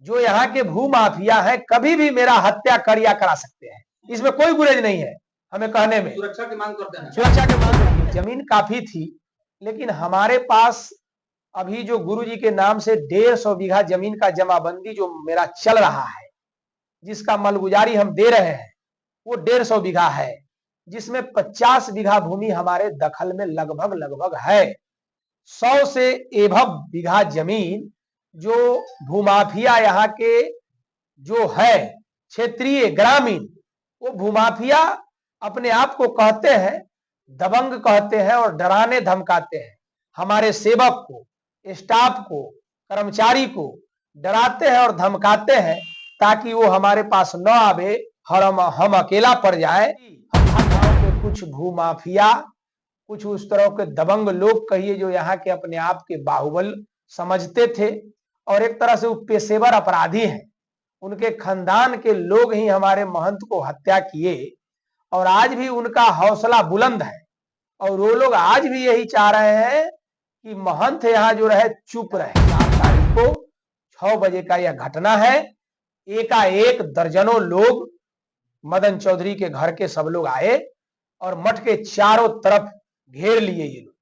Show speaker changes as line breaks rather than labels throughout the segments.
जो यहाँ के भू माफिया है कभी भी मेरा हत्या कर या करा सकते हैं, इसमें कोई गुरेज नहीं है। हमें कहने में
सुरक्षा की मांग करते हैं।
सुरक्षा की मांग, जमीन काफी थी, लेकिन हमारे पास अभी जो गुरु जी के नाम से 150 बीघा जमीन का जमाबंदी जो मेरा चल रहा है, जिसका मलगुजारी हम दे रहे हैं, वो 150 बीघा है, जिसमें 50 बीघा भूमि हमारे दखल में लगभग है। 100 से एभव बीघा जमीन जो भूमाफिया यहाँ के जो है क्षेत्रीय ग्रामीण, वो भूमाफिया अपने आप को कहते हैं दबंग कहते हैं और डराने धमकाते हैं। हमारे सेवक को, स्टाफ को, कर्मचारी को डराते हैं और धमकाते हैं ताकि वो हमारे पास न आवे, हम अकेला पड़ जाए। गांव के कुछ भूमाफिया, कुछ उस तरह के दबंग लोग कहिए जो यहाँ के अपने आप के बाहुबल समझते थे और एक तरह से वो पेशेवर अपराधी हैं। उनके खानदान के लोग ही हमारे महंत को हत्या किए और आज भी उनका हौसला बुलंद है और वो लोग आज भी यही चाह रहे हैं कि महंत यहाँ जो रहे चुप रहे। 4 तारीख को 6 बजे का यह घटना है। एकाएक दर्जनों लोग मदन चौधरी के घर के सब लोग आए और मठ के चारों तरफ घेर लिए ये लोग,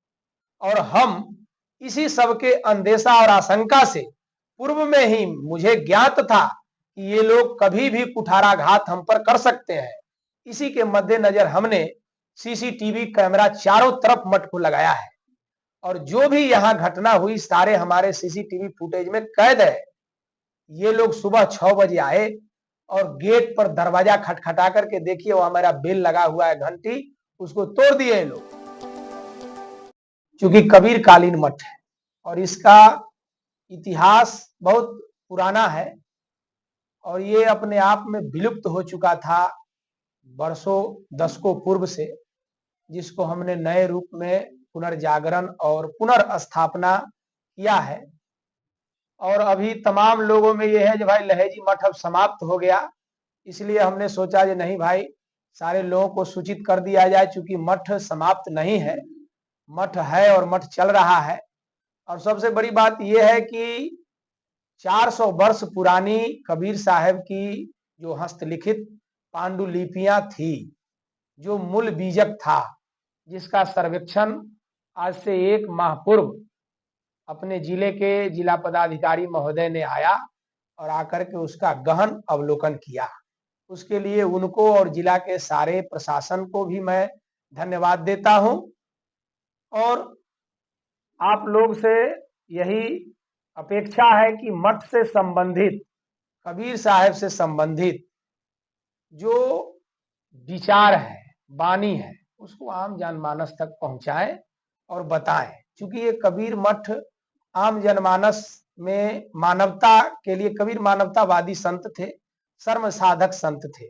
और हम इसी सबके अंदेशा और आशंका से पूर्व में ही मुझे ज्ञात था कि ये लोग कभी भी कुठाराघात हम पर कर सकते हैं। इसी के मद्देनजर हमने सीसीटीवी कैमरा चारों तरफ मठ को लगाया है और जो भी यहाँ घटना हुई सारे हमारे सीसीटीवी फुटेज में कैद है। ये लोग सुबह 6 बजे आए और गेट पर दरवाजा खटखटा करके देखिए वो हमारा बेल लगा हुआ है घंटी, उसको तोड़ दिए लोग। चूंकि कबीर कालीन मठ है और इसका इतिहास बहुत पुराना है और ये अपने आप में विलुप्त हो चुका था वर्षों दशकों पूर्व से, जिसको हमने नए रूप में पुनर्जागरण और पुनर्स्थापना किया है। और अभी तमाम लोगों में यह है कि भाई लहेजी मठ अब समाप्त हो गया, इसलिए हमने सोचा कि नहीं भाई सारे लोगों को सूचित कर दिया जाए, चूंकि मठ समाप्त नहीं है, मठ है और मठ चल रहा है। और सबसे बड़ी बात यह है कि 400 वर्ष पुरानी कबीर साहब की जो हस्तलिखित पांडुलिपियां थी, जो मूल बीजक था, जिसका सर्वेक्षण आज से 1 माह पूर्व अपने जिले के जिला पदाधिकारी महोदय ने आया और आकर के उसका गहन अवलोकन किया। उसके लिए उनको और जिला के सारे प्रशासन को भी मैं धन्यवाद देता हूं और आप लोग से यही अपेक्षा है कि मठ से संबंधित, कबीर साहब से संबंधित जो विचार है, वाणी है, उसको आम जनमानस तक पहुंचाएं और बताएं। क्योंकि ये कबीर मठ आम जनमानस में मानवता के लिए, कबीर मानवतावादी संत थे, सर्व साधक संत थे।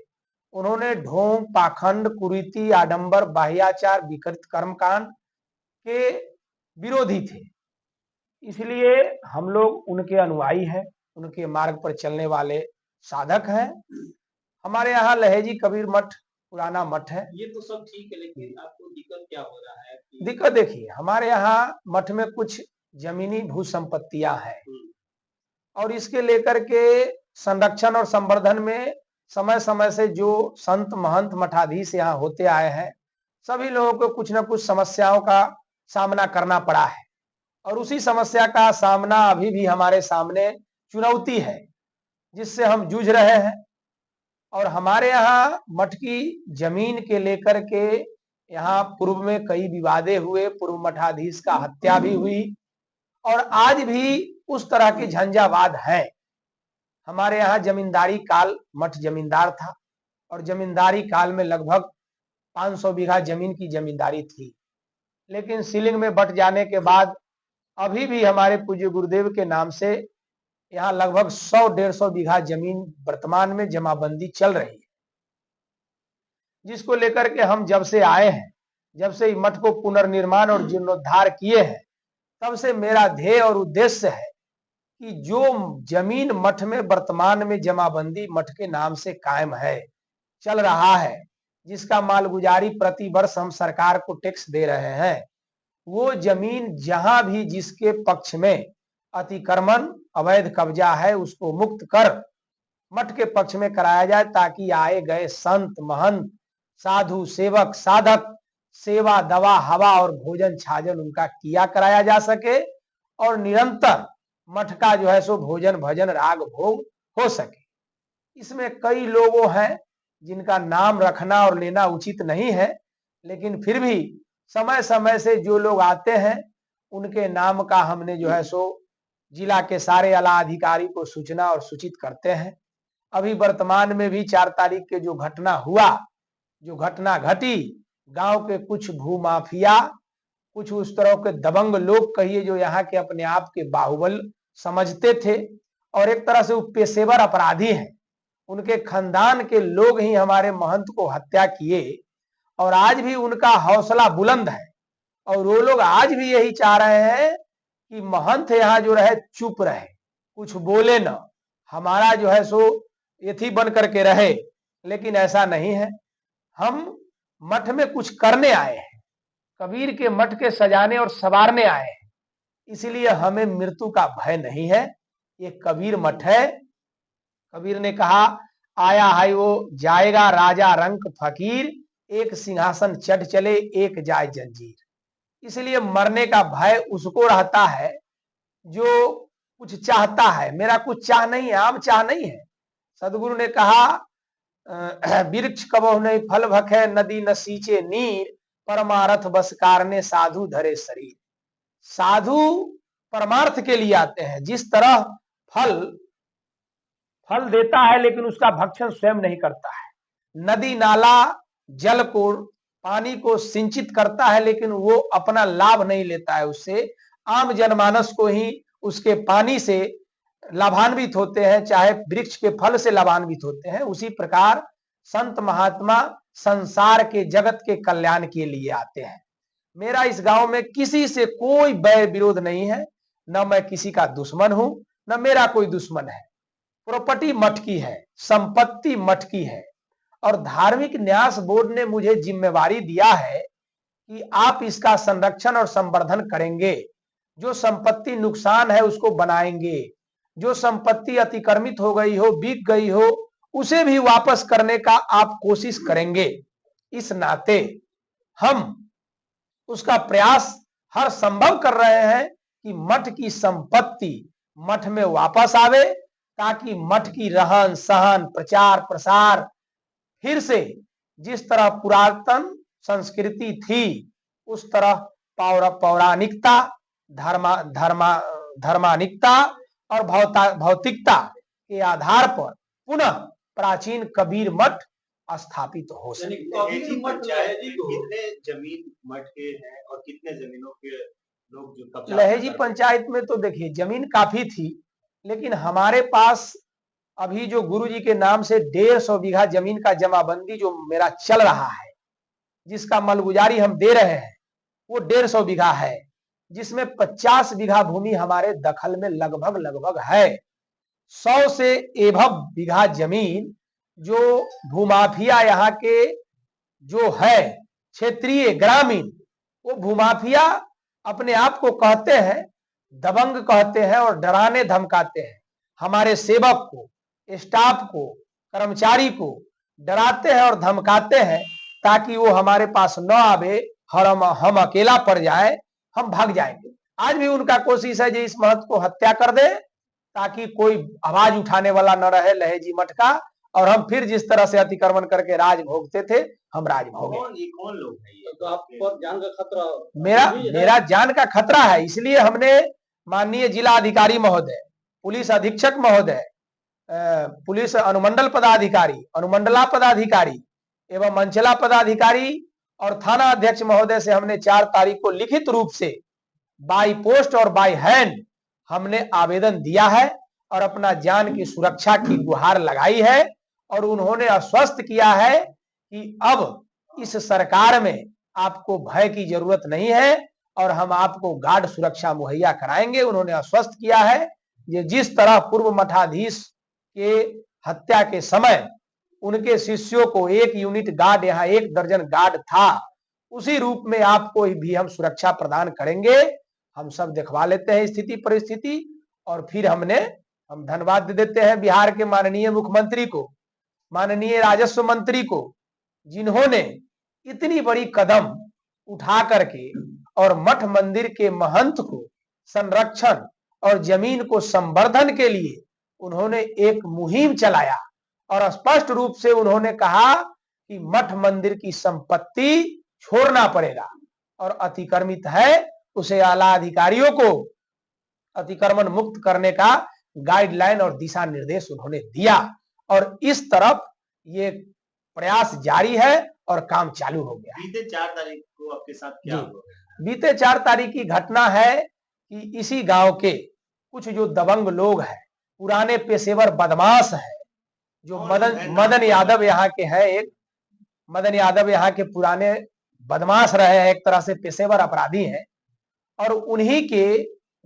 उन्होंने ढोंग, पाखंड, कुरीति, आडंबर, बाह्याचार, विकृत कर्मकांड के विरोधी थे। इसलिए हम लोग उनके अनुयायी हैं, उनके मार्ग पर चलने वाले साधक हैं। हमारे यहाँ लहेजी कबीर मठ पुराना मठ है।
ये तो सब ठीक है, लेकिन आपको दिक्कत क्या हो रहा है?
दिक्कत देखिए, हमारे यहाँ मठ में कुछ जमीनी भू संपत्तियां हैं और इसके लेकर के संरक्षण और संवर्धन में समय समय से जो संत महंत मठाधीश यहाँ होते आए हैं, सभी लोगों को कुछ न कुछ समस्याओं का सामना करना पड़ा है और उसी समस्या का सामना अभी भी हमारे सामने चुनौती है, जिससे हम जूझ रहे हैं। और हमारे यहाँ मठ की जमीन के लेकर के यहाँ पूर्व में कई विवादे हुए, पूर्व मठाधीश का हत्या भी हुई और आज भी उस तरह के झंझावाद है। हमारे यहाँ जमींदारी काल मठ जमींदार था और जमींदारी काल में लगभग 500 बीघा जमीन की जमींदारी थी, लेकिन सीलिंग में बट जाने के बाद अभी भी हमारे पूज्य गुरुदेव के नाम से यहाँ लगभग 100-150 बीघा जमीन वर्तमान में जमाबंदी चल रही है, जिसको लेकर के हम जब से आए हैं, जब से मठ को पुनर्निर्माण और जीर्णोद्धार किए हैं, तब से मेरा ध्येय और उद्देश्य है कि जो जमीन मठ में वर्तमान में जमाबंदी मठ के नाम से कायम है, चल रहा है, जिसका मालगुजारी प्रति वर्ष हम सरकार को टैक्स दे रहे हैं, वो जमीन जहां भी जिसके पक्ष में अतिक्रमण अवैध कब्जा है उसको मुक्त कर मठ के पक्ष में कराया जाए, ताकि आए गए संत महंत साधु सेवक साधक सेवा दवा हवा और भोजन छाजन उनका किया कराया जा सके और निरंतर मठ का जो है सो भोजन भजन राग भोग हो सके। इसमें कई लोगों हैं जिनका नाम रखना और लेना उचित नहीं है, लेकिन फिर भी समय समय से जो लोग आते हैं उनके नाम का हमने जो है सो जिला के सारे आला अधिकारी को सूचना और सूचित करते हैं। अभी वर्तमान में भी 4 तारीख के जो घटना हुआ, जो घटना घटी, गांव के कुछ भूमाफिया, कुछ उस तरह के दबंग लोग कहिए जो यहाँ के अपने आप के बाहुबल समझते थे और एक तरह से वो पेशेवर अपराधी हैं, उनके खानदान के लोग ही हमारे महंत को हत्या किए और आज भी उनका हौसला बुलंद है और वो लोग आज भी यही चाह रहे हैं कि महंत यहाँ जो रहे चुप रहे, कुछ बोले न, हमारा जो है सो यथी बन करके रहे। लेकिन ऐसा नहीं है, हम मठ में कुछ करने आए हैं, कबीर के मठ के सजाने और संवारने आए हैं, इसलिए हमें मृत्यु का भय नहीं है। ये कबीर मठ है। कबीर ने कहा आया है वो जाएगा राजा रंक फकीर, एक सिंहासन चढ़ चले एक जाए जंजीर। इसलिए मरने का भय उसको रहता है जो कुछ चाहता है। मेरा कुछ चाह नहीं है, आम चाह नहीं है। सदगुरु ने कहा वृक्ष कबहु नहीं फल भखे, नदी न सींचे नीर, परमार्थ बस कारने साधु धरे शरीर। साधु परमार्थ के लिए आते हैं। जिस तरह फल देता है लेकिन उसका भक्षण स्वयं नहीं करता है, नदी नाला जल को पानी को सिंचित करता है लेकिन वो अपना लाभ नहीं लेता है उससे, आम जनमानस को ही उसके पानी से लाभान्वित होते हैं, चाहे वृक्ष के फल से लाभान्वित होते हैं। उसी प्रकार संत महात्मा संसार के जगत के कल्याण के लिए आते हैं। मेरा इस गांव में किसी से कोई बैर विरोध नहीं है, न मैं किसी का दुश्मन हूं न मेरा कोई दुश्मन है। प्रॉपर्टी मठ की है, संपत्ति मठ की है और धार्मिक न्यास बोर्ड ने मुझे जिम्मेवारी दिया है कि आप इसका संरक्षण और संवर्धन करेंगे। जो संपत्ति नुकसान है उसको बनाएंगे, जो संपत्ति अतिक्रमित हो गई हो, बिक गई हो, उसे भी वापस करने का आप कोशिश करेंगे। इस नाते हम उसका प्रयास हर संभव कर रहे हैं कि मठ की संपत्ति मठ में वापस आवे, ताकि मठ की रहन सहन प्रचार प्रसार फिर से जिस तरह पुरातन संस्कृति थी उस तरह पौराणिकता, धर्मानिकता और भौतिकता के आधार पर पुनः प्राचीन कबीर मठ स्थापित हो सके।
कितने जमीन मठ के हैं और कितने जमीनों के लोग जो कब्जा
लहेजी पंचायत में तो देखिए जमीन काफी थी, लेकिन हमारे पास अभी जो गुरुजी के नाम से 150 बीघा जमीन का जमाबंदी जो मेरा चल रहा है, जिसका मलगुजारी हम दे रहे हैं, वो 150 बीघा है, जिसमें 50 बीघा भूमि हमारे दखल में लगभग है। 100 से एभव बीघा जमीन जो भूमाफिया यहाँ के जो है क्षेत्रीय ग्रामीण, वो भूमाफिया अपने आप को कहते हैं दबंग कहते हैं और डराने धमकाते हैं। हमारे सेवक को, स्टाफ को, कर्मचारी को डराते हैं और धमकाते हैं ताकि वो हमारे पास न आवे और हम अकेला पड़ जाए, हम भाग जाएंगे। आज भी उनका कोशिश है कि इस महंत को हत्या कर दे ताकि कोई आवाज उठाने वाला न रहे लहेजी मठ का, और हम फिर जिस तरह से अतिक्रमण करके राज भोगते थे हम राज भोगे।
कौन लोग हैं ये? तो आपको जान का खतरा?
मेरा जान का खतरा है, इसलिए हमने माननीय जिला अधिकारी महोदय, पुलिस अधीक्षक महोदय, पुलिस अनुमंडल पदाधिकारी, अनुमंडला पदाधिकारी एवं अंचला पदाधिकारी और थाना अध्यक्ष महोदय से हमने 4 तारीख को लिखित रूप से बाई पोस्ट और बाई हैंड हमने आवेदन दिया है और अपना जान की सुरक्षा की गुहार लगाई है। और उन्होंने आश्वस्त किया है कि अब इस सरकार में आपको भय की जरूरत नहीं है और हम आपको गार्ड सुरक्षा मुहैया कराएंगे। उन्होंने आश्वस्त किया है कि जिस तरह पूर्व मठाधीश के हत्या के समय उनके शिष्यों को 1 यूनिट गार्ड, यहाँ 1 दर्जन गार्ड था, उसी रूप में आपको भी हम सुरक्षा प्रदान करेंगे। हम सब दिखवा लेते हैं स्थिति परिस्थिति और फिर हम धन्यवाद दे देते हैं बिहार के माननीय मुख्यमंत्री को, माननीय राजस्व मंत्री को, जिन्होंने इतनी बड़ी कदम उठा करके और मठ मंदिर के महंत को संरक्षण और जमीन को संवर्धन के लिए उन्होंने एक मुहिम चलाया और स्पष्ट रूप से उन्होंने कहा कि मठ मंदिर की संपत्ति छोड़ना पड़ेगा और अतिक्रमित है उसे आला अधिकारियों को अतिक्रमण मुक्त करने का गाइडलाइन और दिशा निर्देश उन्होंने दिया और इस तरफ ये प्रयास जारी है और काम चालू हो गया।
बीते 4 तारीख को आपके साथ क्या हुआ?
बीते 4 तारीख की घटना है कि इसी गांव के कुछ जो दबंग लोग हैं, पुराने पेशेवर बदमाश है, जो मदन यादव यहाँ के हैं, एक मदन यादव यहाँ के पुराने बदमाश रहे हैं, एक तरह से पेशेवर अपराधी हैं और उन्हीं के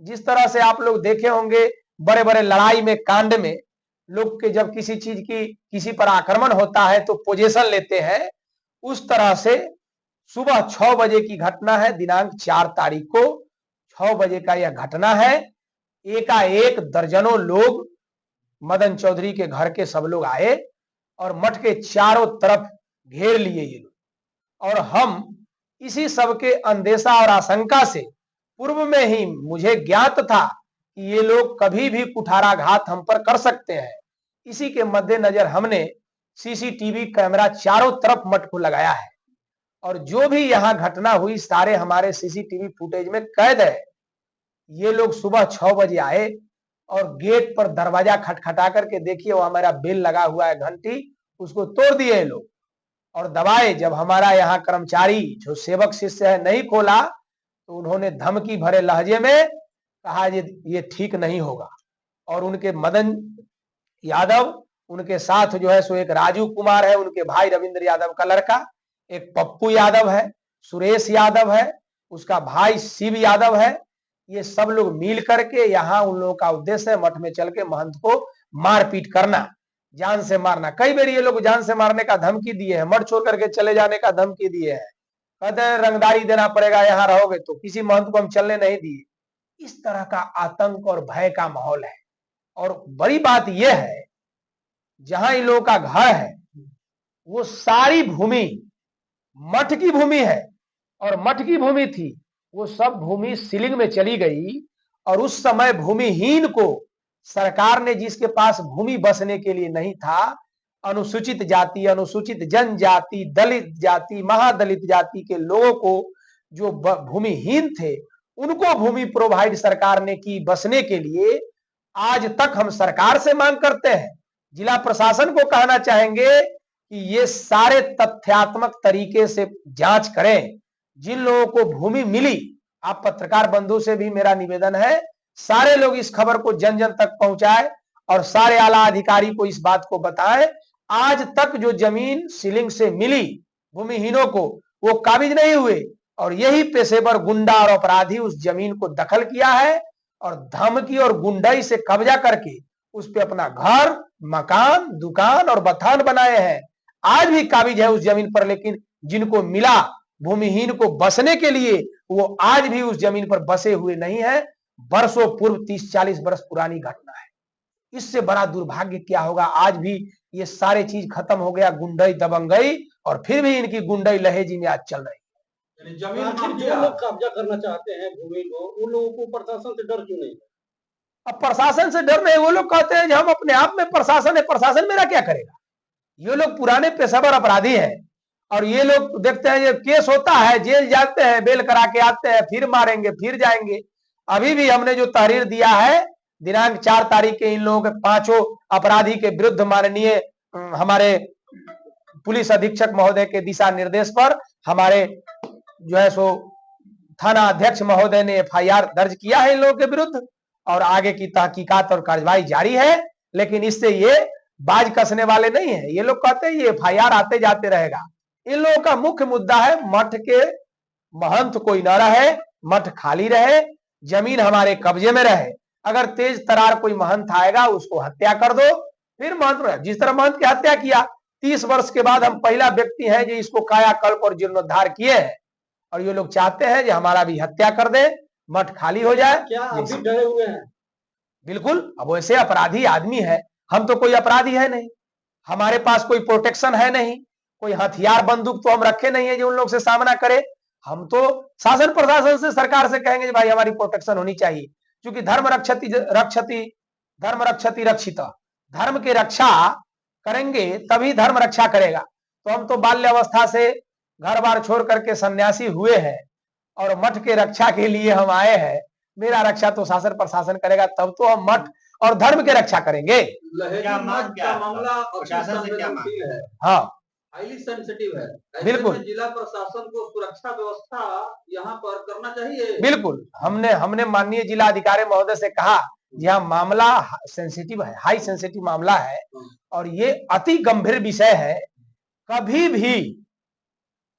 जिस तरह से आप लोग देखे होंगे बड़े बड़े लड़ाई में कांड में लोग के जब किसी चीज की किसी पर आक्रमण होता है तो पोजीशन लेते हैं, उस तरह से सुबह 6 बजे की घटना है। दिनांक 4 तारीख को 6 बजे का यह घटना है। एकाएक दर्जनों लोग मदन चौधरी के घर के सब लोग आए और मठ के चारों तरफ घेर लिए ये लोग और हम इसी सब के अंदेशा और आशंका से पूर्व में ही मुझे ज्ञात था कि ये लोग कभी भी कुठाराघात हम पर कर सकते हैं। इसी के मद्देनजर हमने सीसीटीवी कैमरा चारों तरफ मठ को लगाया है और जो भी यहाँ घटना हुई सारे हमारे सीसीटीवी फुटेज में कैद है। ये लोग सुबह 6 बजे आए और गेट पर दरवाजा खटखटा करके देखिए वो हमारा बेल लगा हुआ है घंटी, उसको तोड़ दिए ये लोग और दबाए। जब हमारा यहाँ कर्मचारी जो सेवक शिष्य है नहीं खोला तो उन्होंने धमकी भरे लहजे में कहा ये ठीक नहीं होगा और उनके मदन यादव, उनके साथ जो है सो एक राजू कुमार है, उनके भाई रविंद्र यादव का लड़का, एक पप्पू यादव है, सुरेश यादव है, उसका भाई शिव यादव है। ये सब लोग मिल करके यहाँ उन लोगों का उद्देश्य है मठ में चल के महंत को मारपीट करना, जान से मारना। कई बार ये लोग जान से मारने का धमकी दिए हैं, मठ छोड़ करके चले जाने का धमकी दिए हैं, कहते हैं रंगदारी देना पड़ेगा, यहाँ रहोगे तो किसी महंत को हम चलने नहीं दिए। इस तरह का आतंक और भय का माहौल है और बड़ी बात यह है जहां इन लोगों का घर है वो सारी भूमि मठ की भूमि है और मठ की भूमि थी, वो सब भूमि सीलिंग में चली गई और उस समय भूमिहीन को सरकार ने, जिसके पास भूमि बसने के लिए नहीं था, अनुसूचित जाति, अनुसूचित जनजाति, दलित जाति, महादलित जाति के लोगों को जो भूमिहीन थे उनको भूमि प्रोवाइड सरकार ने की बसने के लिए। आज तक हम सरकार से मांग करते हैं, जिला प्रशासन को कहना चाहेंगे कि ये सारे तथ्यात्मक तरीके से जांच करें। जिन लोगों को भूमि मिली, आप पत्रकार बंधु से भी मेरा निवेदन है, सारे लोग इस खबर को जन जन तक पहुंचाए और सारे आला अधिकारी को इस बात को बताएं। आज तक जो जमीन सीलिंग से मिली भूमिहीनों को वो काबिज नहीं हुए और यही पेशेवर गुंडा और अपराधी उस जमीन को दखल किया है और धमकी और गुंडाई से कब्जा करके उस पे अपना घर, मकान, दुकान और बथान बनाए हैं। आज भी काबिज है उस जमीन पर, लेकिन जिनको मिला भूमिहीन को बसने के लिए वो आज भी उस जमीन पर बसे हुए नहीं है। वर्षों पूर्व 30-40 वर्ष पुरानी घटना है। इससे बड़ा दुर्भाग्य क्या होगा। आज भी ये सारे चीज खत्म हो गया, गुंडई दबंगई, और फिर भी इनकी गुंडई लहेजी में आज चल रही है।
जमीन फिर जो लोग कब्जा करना चाहते हैं भूमि को, उन लोगों को प्रशासन से डर क्यों नहीं?
अब प्रशासन से डर नहीं, वो लोग कहते हैं कि हम अपने आप में प्रशासन है, प्रशासन मेरा क्या करेगा। ये लोग पुराने पेशेवर अपराधी हैं और ये लोग देखते हैं ये केस होता है, जेल जाते हैं, बेल करा के आते हैं, फिर मारेंगे, फिर जाएंगे। अभी भी हमने जो तहरीर दिया है दिनांक 4 तारीख के इन लोगों के 5 अपराधी के विरुद्ध माननीय हमारे पुलिस अधीक्षक महोदय के दिशा निर्देश पर हमारे जो है सो थाना अध्यक्ष महोदय ने FIR दर्ज किया है इन लोगों के विरुद्ध और आगे की तहकीकात और कार्रवाई जारी है। लेकिन इससे ये बाज कसने वाले नहीं है। ये लोग कहते हैं ये FIR आते जाते रहेगा। इन लोगों का मुख्य मुद्दा है मठ के महंत कोई न रहे, मठ खाली रहे, जमीन हमारे कब्जे में रहे। अगर तेज तरार कोई महंत आएगा उसको हत्या कर दो, फिर महंत रहे। जिस तरह महंत की हत्या किया 30 वर्ष के बाद हम पहला व्यक्ति हैं जो इसको कायाकल्प और जीर्णोद्धार किए हैं और ये लोग चाहते हैं कि हमारा भी हत्या कर दे, मठ खाली हो जाए।
क्या अभी डरे हुए हैं?
बिल्कुल। अब वैसे अपराधी आदमी है, हम तो कोई अपराधी है नहीं, हमारे पास कोई प्रोटेक्शन है नहीं, कोई हथियार बंदूक तो हम रखे नहीं है जो उन लोग से सामना करे। हम तो शासन प्रशासन से, सरकार से कहेंगे भाई हमारी प्रोटेक्शन होनी चाहिए, क्योंकि धर्म रक्षति रक्षति धर्म रक्षति रक्षित, धर्म की रक्षा करेंगे तभी धर्म रक्षा करेगा। तो हम तो बाल्यावस्था से घर बार छोड़ करके सन्यासी हुए हैं और मठ के रक्षा के लिए हम आए हैं। मेरा रक्षा तो शासन प्रशासन करेगा, तब तो हम मठ और धर्म की रक्षा करेंगे।
लहेरी मठ का मामला
प्रशासन से क्या मांग
है?
हाँ
हाईली सेंसिटिव है। ऐसे
बिल्कुल।
में जिला प्रशासन को सुरक्षा व्यवस्था यहाँ पर करना चाहिए।
बिल्कुल, हमने माननीय जिला अधिकारी महोदय से कहा, यह मामला सेंसिटिव है, हाई सेंसिटिव मामला है और ये अति गंभीर विषय है। कभी भी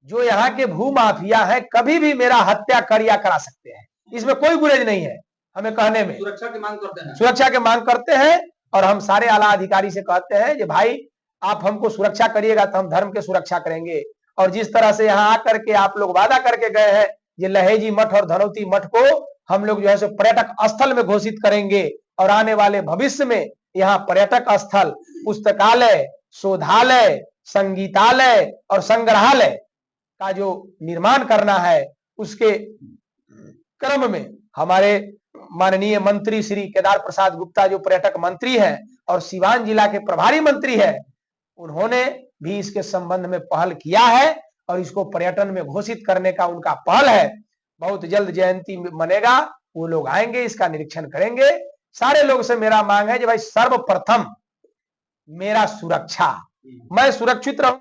जो यहाँ के भू माफिया है कभी भी मेरा हत्या कर या करा सकते हैं, इसमें कोई गुरेज नहीं है। हमें कहने में
सुरक्षा की मांग करते हैं,
सुरक्षा की मांग करते हैं और हम सारे आला अधिकारी से कहते हैं कि भाई आप हमको सुरक्षा करिएगा तो हम धर्म की सुरक्षा करेंगे। और जिस तरह से यहाँ आकर के आप लोग वादा करके गए हैं, ये लहेजी मठ और धनौती मठ को हम लोग जो है सो पर्यटक स्थल में घोषित करेंगे और आने वाले भविष्य में यहाँ पर्यटक स्थल, पुस्तकालय, शोधालय, संगीतालय और संग्रहालय का जो निर्माण करना है, उसके क्रम में हमारे माननीय मंत्री श्री केदार प्रसाद गुप्ता जो पर्यटक मंत्री हैं और सिवान जिला के प्रभारी मंत्री हैं, उन्होंने भी इसके संबंध में पहल किया है और इसको पर्यटन में घोषित करने का उनका पहल है। बहुत जल्द जयंती मनेगा, वो लोग आएंगे, इसका निरीक्षण करेंगे। सारे लोग से मेरा मांग है कि भाई सर्वप्रथम मेरा सुरक्षा, मैं सुरक्षित रहूं।